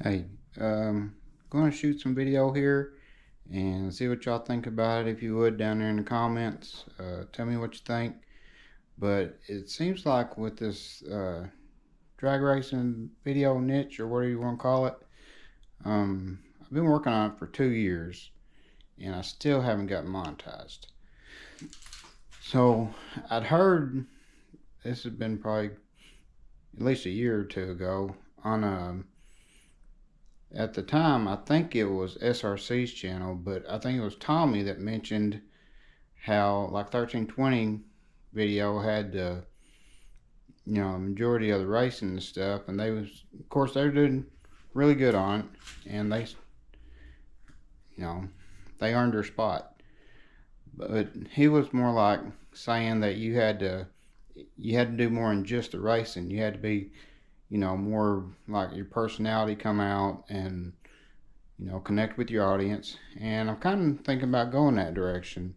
Hey, going to shoot some video here and see what y'all think about it. If you would, down there in the comments, tell me what you think. But it seems like with this drag racing video niche, or whatever you want to call it, I've been working on it for 2 years and I still haven't gotten monetized. So I'd heard this has been probably at least a year or two ago on at the time, I think it was SRC's channel, but I think it was Tommy that mentioned how like 1320 video had the majority of the racing and stuff, and they was of course they were doing really good on it, and you know they earned their spot. But he was more like saying that you had to do more than just the racing. You had to be more like your personality come out and connect with your audience. And I'm kind of thinking about going that direction.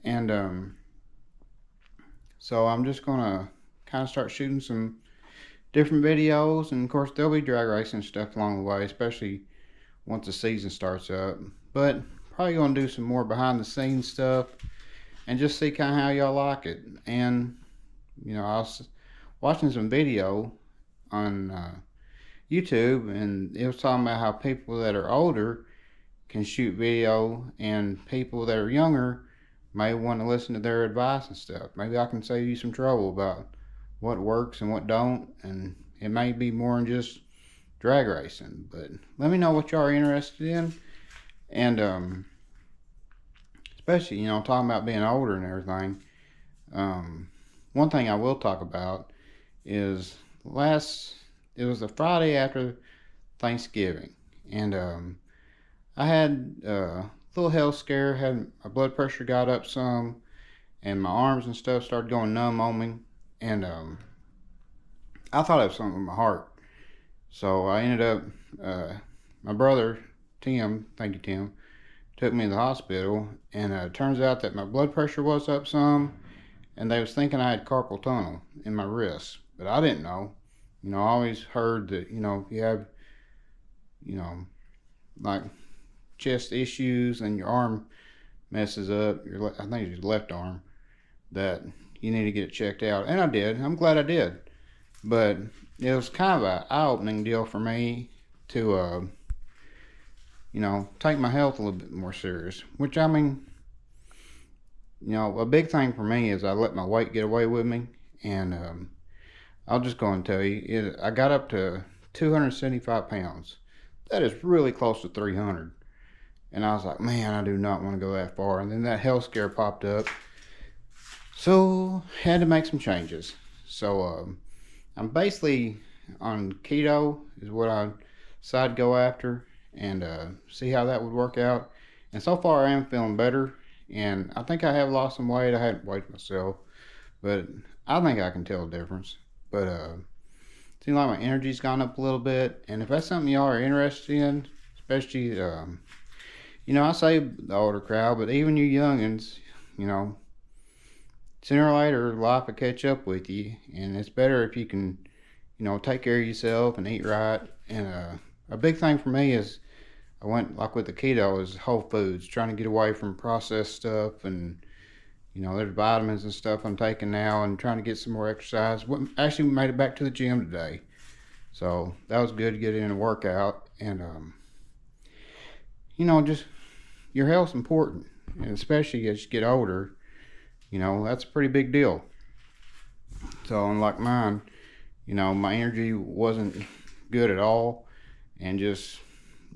And so I'm just gonna kind of start shooting some different videos, and of course there'll be drag racing stuff along the way, especially once the season starts up. But probably gonna do some more behind the scenes stuff and just see kind of how y'all like it. And I was watching some video on YouTube, and it was talking about how people that are older can shoot video, and people that are younger may want to listen to their advice and stuff. Maybe I can save you some trouble about what works and what don't, and it may be more than just drag racing. But let me know what y'all are interested in, and especially talking about being older and everything. One thing I will talk about is it was the Friday after Thanksgiving, and I had a little health scare. Had my blood pressure got up some, and my arms and stuff started going numb on me, and I thought it was something with my heart. So I ended up, my brother Tim, thank you Tim, took me to the hospital, and it turns out that my blood pressure was up some, and they was thinking I had carpal tunnel in my wrist, but I didn't know. I always heard that if you have you know like chest issues and your arm messes up, I think it's your left arm, that you need to get it checked out. And I did. I'm glad I did. But it was kind of an eye-opening deal for me to take my health a little bit more serious. Which, I mean, a big thing for me is I let my weight get away with me, and I'll just go and tell you, I got up to 275 pounds. That is really close to 300. And I was like, man, I do not want to go that far. And then that health scare popped up. So, had to make some changes. So, I'm basically on keto, is what I decided to go after, and see how that would work out. And so far, I am feeling better. And I think I have lost some weight. I hadn't weighed myself, but I think I can tell the difference. But seems like my energy's gone up a little bit, and if that's something y'all are interested in, especially I say the older crowd, but even you youngins, you know, sooner or later life will catch up with you, and it's better if you can, take care of yourself and eat right. And a big thing for me is I went like with the keto is whole foods, trying to get away from processed stuff, and there's vitamins and stuff I'm taking now, and trying to get some more exercise. Actually made it back to the gym today, so that was good to get in a workout. And just your health's important, and especially as you get older, that's a pretty big deal. So unlike mine, my energy wasn't good at all, and you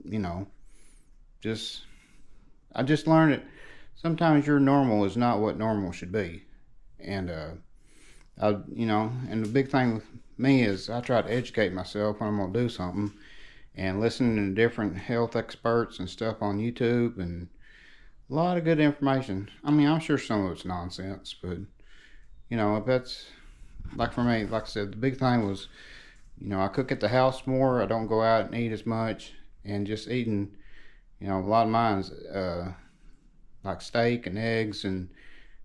know, just I just learned that sometimes your normal is not what normal should be. And and the big thing with me is I try to educate myself when I'm gonna do something, and listening to different health experts and stuff on YouTube, and a lot of good information. I mean, I'm sure some of it's nonsense, but if that's like for me, like I said, the big thing was, I cook at the house more. I don't go out and eat as much, and just eating, a lot of mine's like steak and eggs and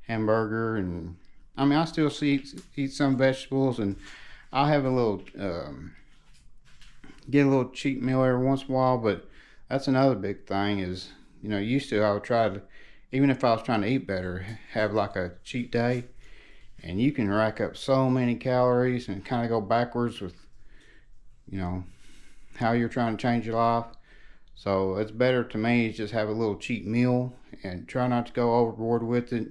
hamburger, and I mean I still eat some vegetables, and I have a little get a little cheat meal every once in a while. But that's another big thing is, used to I would try to, even if I was trying to eat better, have like a cheat day. And you can rack up so many calories and kind of go backwards with, how you're trying to change your life. So it's better to me to just have a little cheat meal and try not to go overboard with it.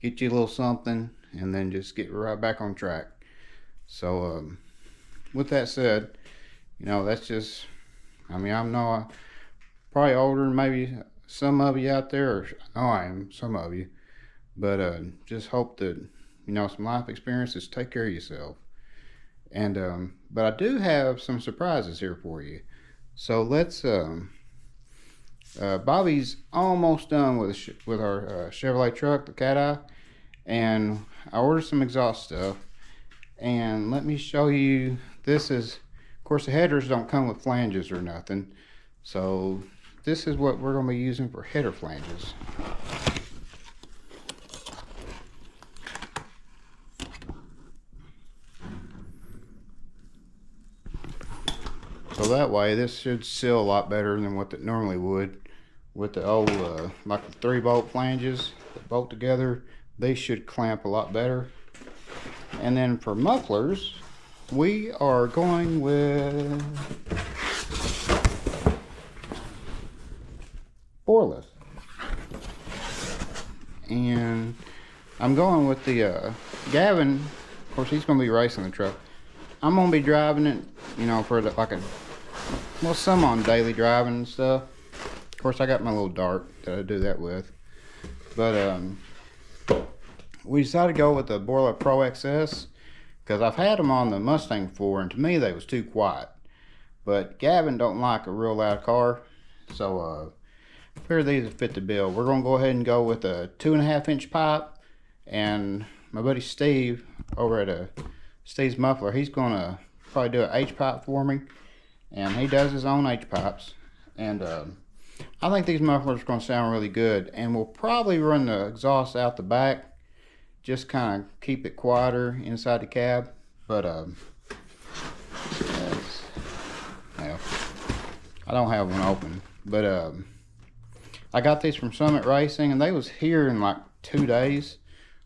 Get you a little something and then just get right back on track. So with that said, that's just, I'm not probably older than maybe some of you out there, or I know I am, some of you, but just hope that, some life experiences, take care of yourself. And but I do have some surprises here for you. So let's Bobby's almost done with our Chevrolet truck, the Cat Eye, and I ordered some exhaust stuff. And let me show you. This is, of course, the headers don't come with flanges or nothing, so this is what we're going to be using for header flanges. So that way this should seal a lot better than what it normally would with the old like the 3-bolt flanges that bolt together. They should clamp a lot better. And then for mufflers, we are going with Borleth, and I'm going with the Gavin. Of course, he's going to be racing the truck. I'm going to be driving it, for some on daily driving and stuff. Of course, I got my little dart that I do that with. But we decided to go with the Borla Pro XS because I've had them on the Mustang before, and to me they was too quiet. But Gavin don't like a real loud car, so figured these would fit the bill. We're gonna go ahead and go with a 2.5-inch pipe, and my buddy Steve over at Steve's Muffler, he's gonna probably do an H pipe for me, and he does his own H pipes. And I think these mufflers are gonna sound really good, and we'll probably run the exhaust out the back, just kind of keep it quieter inside the cab. But well, I don't have one open, but I got these from Summit Racing, and they was here in like 2 days,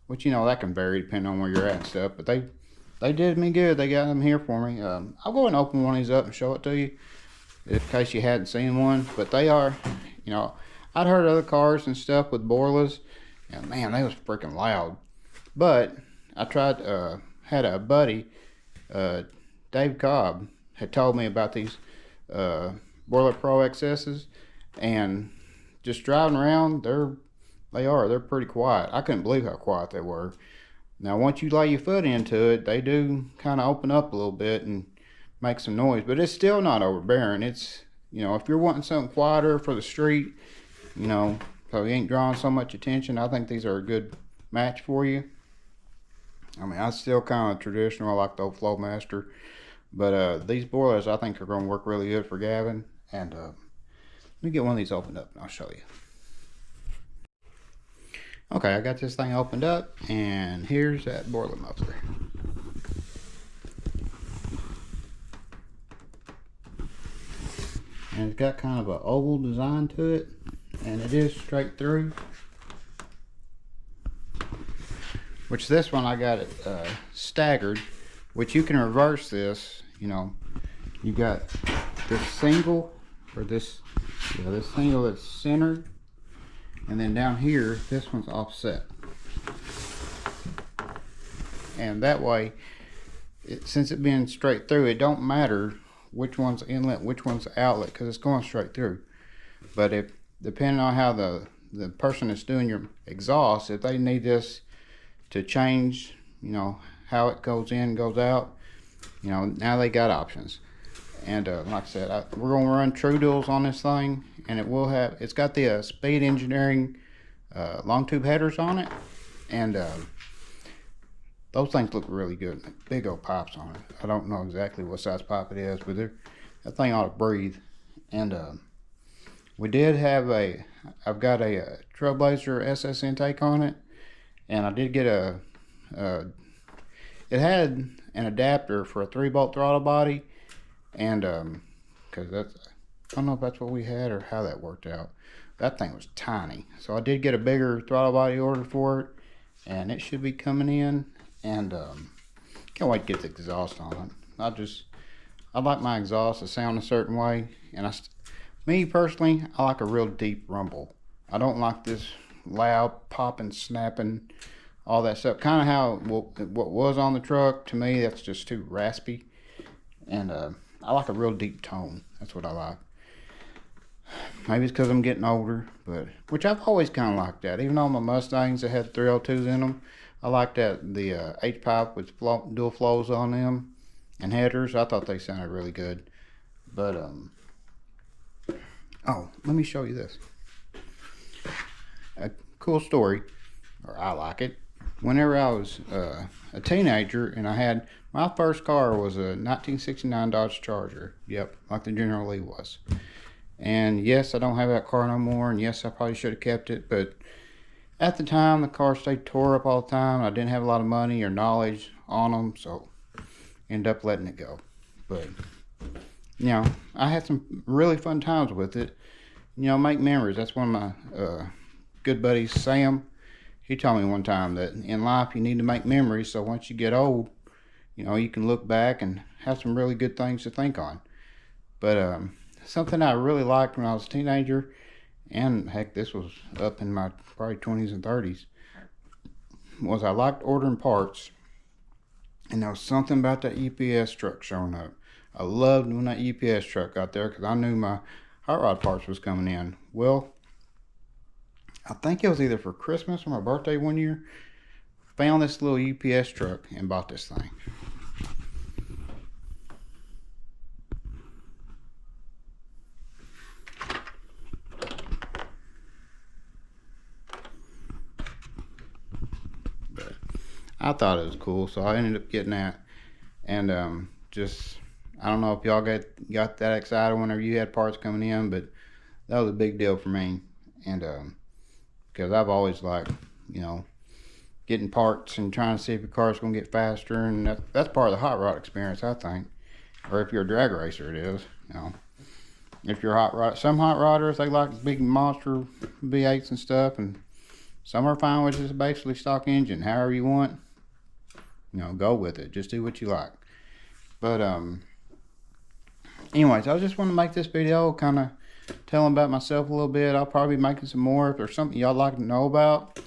which that can vary depending on where you're at and stuff. But they did me good. They got them here for me. I'll go ahead and open one of these up and show it to you in case you hadn't seen one. But they are, I'd heard other cars and stuff with Borlas, and man, they was freaking loud. But I tried, had a buddy, Dave Cobb, had told me about these Borla Pro XS's, and just driving around, they're pretty quiet. I couldn't believe how quiet they were. Now, once you lay your foot into it, they do kind of open up a little bit and make some noise, but it's still not overbearing. It's, if you're wanting something quieter for the street, so you ain't drawing so much attention, I think these are a good match for you. I still kind of traditional. I like the old Flowmaster, but these boilers I think are going to work really good for Gavin. And let me get one of these opened up and I'll show you. Okay, I got this thing opened up, and here's that boiler muffler. And it's got kind of an oval design to it, and it is straight through. Which this one I got it staggered, which you can reverse this. You got this single, or this single that's centered, and then down here this one's offset. And that way, since it being straight through, it don't matter which one's inlet, which one's outlet, because it's going straight through. But if depending on how the person that's doing your exhaust, if they need this to change, how it goes in, goes out, now they got options. And like I said, we're going to run True Duals on this thing, and it's got the Speed Engineering long tube headers on it, and those things look really good. Big old pipes on it. I don't know exactly what size pipe it is, but that thing ought to breathe. And we did have I've got a Trailblazer SS intake on it, and I did get it had an adapter for a 3-bolt throttle body, and because that's, I don't know if that's what we had or how that worked out. That thing was tiny. So I did get a bigger throttle body order for it, and it should be coming in. And can't wait to get the exhaust on it. I like my exhaust to sound a certain way, and me personally, I like a real deep rumble. I don't like this loud popping, snapping, all that stuff. Kind of how what was on the truck. To me, that's just too raspy, and I like a real deep tone. That's what I like. Maybe it's because I'm getting older, but which I've always kind of liked that. Even on my Mustangs that had 302s in them, I liked that the H-pipe with dual flows on them and headers. I thought they sounded really good. But oh, let me show you this. A cool story, or I like it. Whenever I was a teenager, and I had my first car was a 1969 Dodge Charger. Yep, like the General Lee was. And yes, I don't have that car no more, and yes, I probably should have kept it, but at the time, the car stayed tore up all the time. I didn't have a lot of money or knowledge on them, so ended up letting it go. But, you know, I had some really fun times with it. You know, make memories. That's one of my good buddies, Sam. He told me one time that in life you need to make memories, so once you get old, you know, you can look back and have some really good things to think on. But something I really liked when I was a teenager, and heck, this was up in my probably 20s and 30s, was I liked ordering parts, and there was something about that UPS truck showing up. I loved when that UPS truck got there because I knew my hot rod parts was coming in. Well, I think it was either for Christmas or my birthday one year, found this little UPS truck and bought this thing. I thought it was cool, so I ended up getting that. And just, I don't know if y'all got that excited whenever you had parts coming in, but that was a big deal for me. And because I've always liked, you know, getting parts and trying to see if your car's going to get faster, and that's part of the hot rod experience, I think. Or if you're a drag racer, it is. You know, if you're some hot rodders, they like big monster V8s and stuff, and some are fine with just basically stock engine, however you want. You know, go with it. Just do what you like. But anyways, I just want to make this video kind of telling about myself a little bit. I'll probably be making some more. If there's something y'all like to know about,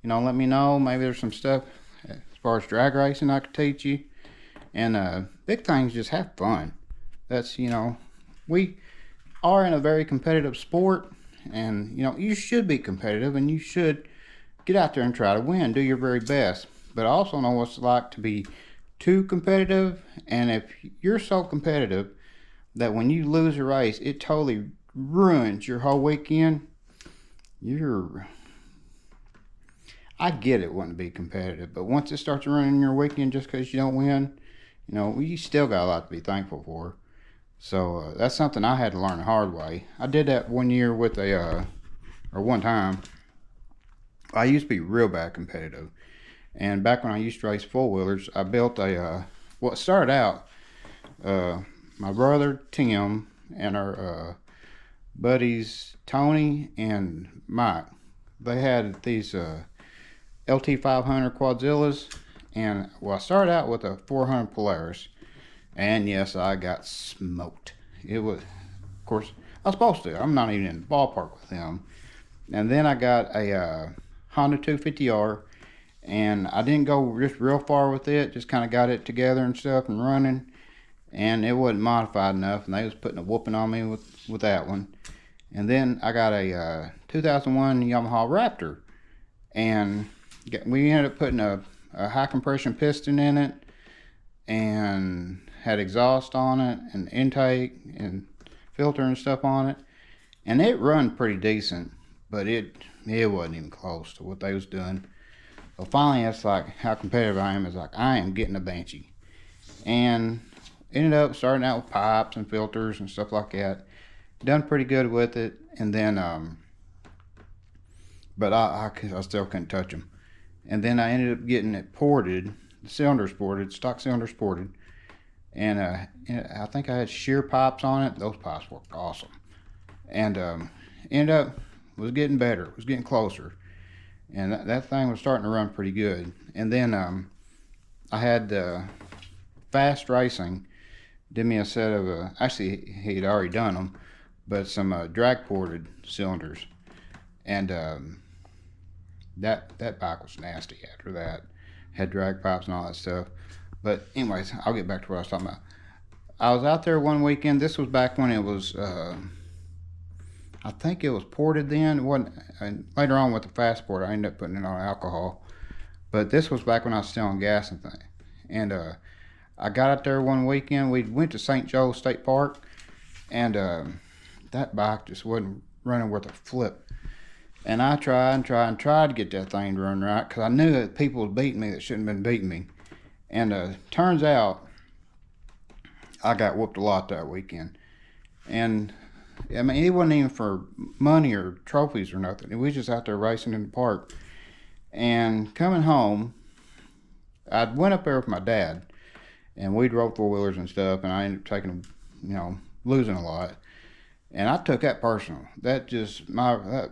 you know, let me know. Maybe there's some stuff as far as drag racing I could teach you. And big things, just have fun. That's, you know, we are in a very competitive sport, and you know, you should be competitive, and you should get out there and try to win. Do your very best. But I also know what it's like to be too competitive, and if you're so competitive that when you lose a race, it totally ruins your whole weekend, I get it wanting to be competitive, but once it starts ruining your weekend just because you don't win, you know, you still got a lot to be thankful for. So that's something I had to learn the hard way. I did that one year with one time. I used to be real bad competitive. And back when I used to race four-wheelers, I built what started out, my brother Tim and our buddies Tony and Mike, they had these LT500 Quadzillas, and well, I started out with a 400 Polaris, and yes, I got smoked. It was, of course, I was supposed to. I'm not even in the ballpark with them. And then I got a Honda 250R, and I didn't go just real far with it, just kind of got it together and stuff and running, and it wasn't modified enough, and they was putting a whooping on me with that one. And then I got a 2001 Yamaha Raptor, and we ended up putting a high compression piston in it, and had exhaust on it, and intake and filter and stuff on it, and it run pretty decent, but it wasn't even close to what they was doing. So finally, that's like how competitive I am. Is like, I am getting a Banshee, and ended up starting out with pipes and filters and stuff like that. Done pretty good with it, and then but I still couldn't touch them. And then I ended up getting it ported, the cylinders ported, stock cylinders ported, and I think I had shear pipes on it. Those pipes worked awesome, and ended up was getting better. It was getting closer, and that thing was starting to run pretty good. And then I had Fast Racing did me a set of actually he'd already done them, but some drag ported cylinders, and that bike was nasty after that. Had drag pipes and all that stuff. But anyways, I'll get back to what I was talking about. I was out there one weekend. This was back when it was, I think it was ported then. It wasn't. And later on with the fast port, I ended up putting it on alcohol. But this was back when I was still on gas and thing. And I got out there one weekend. We went to St. Joe State Park, and that bike just wasn't running worth a flip. And I tried to get that thing to run right because I knew that people was beating me that shouldn't have been beating me. And turns out I got whooped a lot that weekend. And I mean, it wasn't even for money or trophies or nothing. We was just out there racing in the park. And coming home, I went up there with my dad, and we'd rode four-wheelers and stuff, and I ended up taking, losing a lot. And I took that personal. That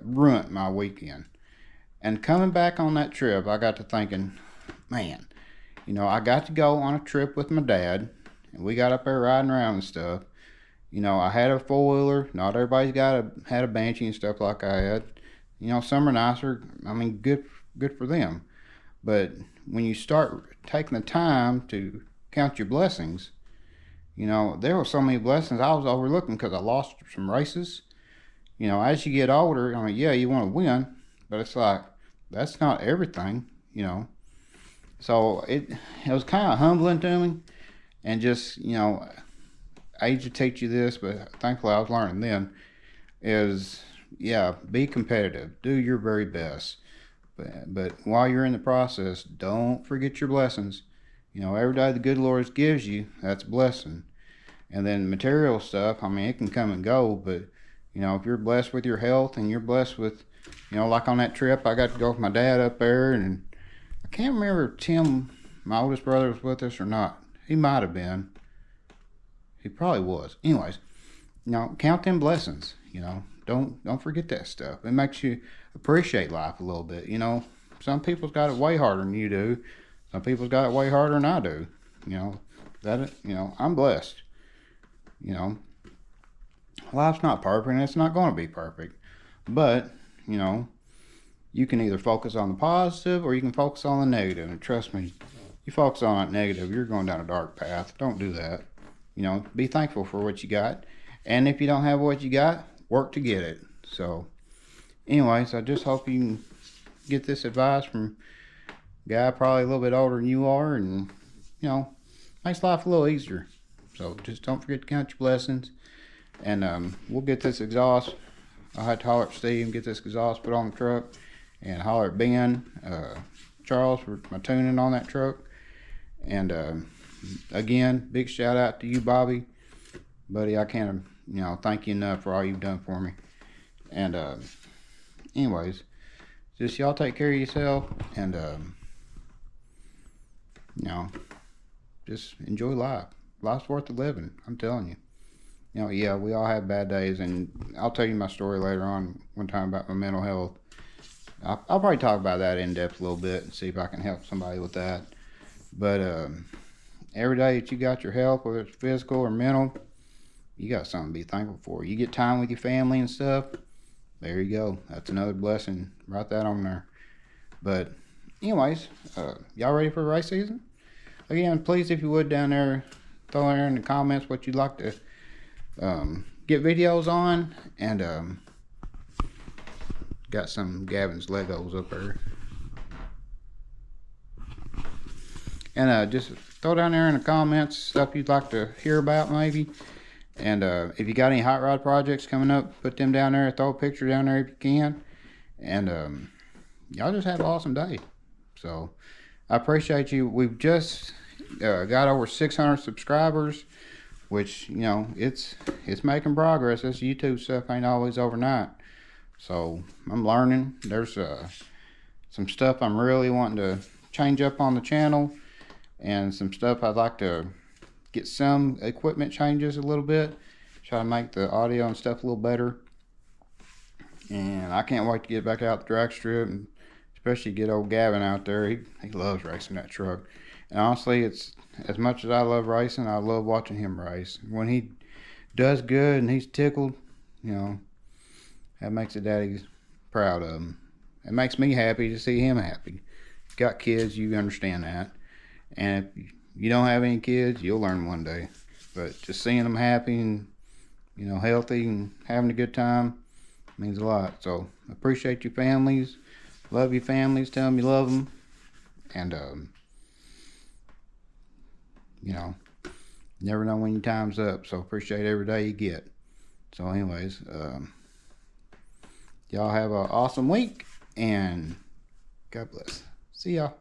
ruined my weekend. And coming back on that trip, I got to thinking, man, I got to go on a trip with my dad, and we got up there riding around and stuff. I had a four-wheeler. Not everybody's had a Banshee and stuff like I had. Some are nicer. I mean, good for them. But when you start taking the time to count your blessings, there were so many blessings I was overlooking because I lost some races. As you get older, I mean, yeah, you want to win, but it's like, that's not everything, So it was kind of humbling to me, and just, age to teach you this, but thankfully I was learning then, is, yeah, be competitive. Do your very best. But while you're in the process, don't forget your blessings. Every day the good Lord gives you, that's a blessing. And then material stuff, I mean, it can come and go, but, if you're blessed with your health and you're blessed with, like on that trip, I got to go with my dad up there, and I can't remember if Tim, my oldest brother, was with us or not. He might have been. He probably was. Anyways, count them blessings, Don't forget that stuff. It makes you appreciate life a little bit, Some people's got it way harder than you do. Some people's got it way harder than I do. I'm blessed. Life's not perfect, and it's not going to be perfect. But, you can either focus on the positive or you can focus on the negative. And trust me, you focus on that negative, you're going down a dark path. Don't do that. Be thankful for what you got. And if you don't have what you got, work to get it. So, anyways, I just hope you can get this advice from a guy probably a little bit older than you are, and, makes life a little easier. So just don't forget to count your blessings. And we'll get this exhaust. I'll have to holler at Steve and get this exhaust put on the truck, and holler at Ben, Charles for my tuning on that truck. And again, big shout out to you, Bobby. Buddy, I can't, thank you enough for all you've done for me. And anyways, just y'all take care of yourself, and just enjoy life. Life's worth the living, I'm telling you. Yeah, we all have bad days, and I'll tell you my story later on one time about my mental health. I'll probably talk about that in depth a little bit and see if I can help somebody with that. But every day that you got your health, whether it's physical or mental, you got something to be thankful for. You get time with your family and stuff, there you go. That's another blessing. Write that on there. But anyways, y'all ready for the race season? Again, please, if you would, down there, throw in the comments what you'd like to get videos on. And got some Gavin's Legos up there. And just throw down there in the comments stuff you'd like to hear about maybe. And if you got any hot rod projects coming up, put them down there. Throw a picture down there if you can. And y'all just have an awesome day. So I appreciate you. We've just got over 600 subscribers, which, it's making progress. This YouTube stuff ain't always overnight. So I'm learning. There's some stuff I'm really wanting to change up on the channel, and some stuff I'd like to get some equipment changes a little bit, try to make the audio and stuff a little better. And I can't wait to get back out the drag strip, and especially get old Gavin out there. He loves racing that truck. And honestly, it's as much as I love racing, I love watching him race. When he does good and he's tickled, you know, that makes the daddy proud of him. It makes me happy to see him happy. Got kids, you understand that. And if you don't have any kids, you'll learn one day. But just seeing them happy and, you know, healthy and having a good time means a lot. So appreciate your families. Love your families. Tell them you love them. And, you know, never know when your time's up. So appreciate every day you get. So anyways, y'all have an awesome week. And God bless. See y'all.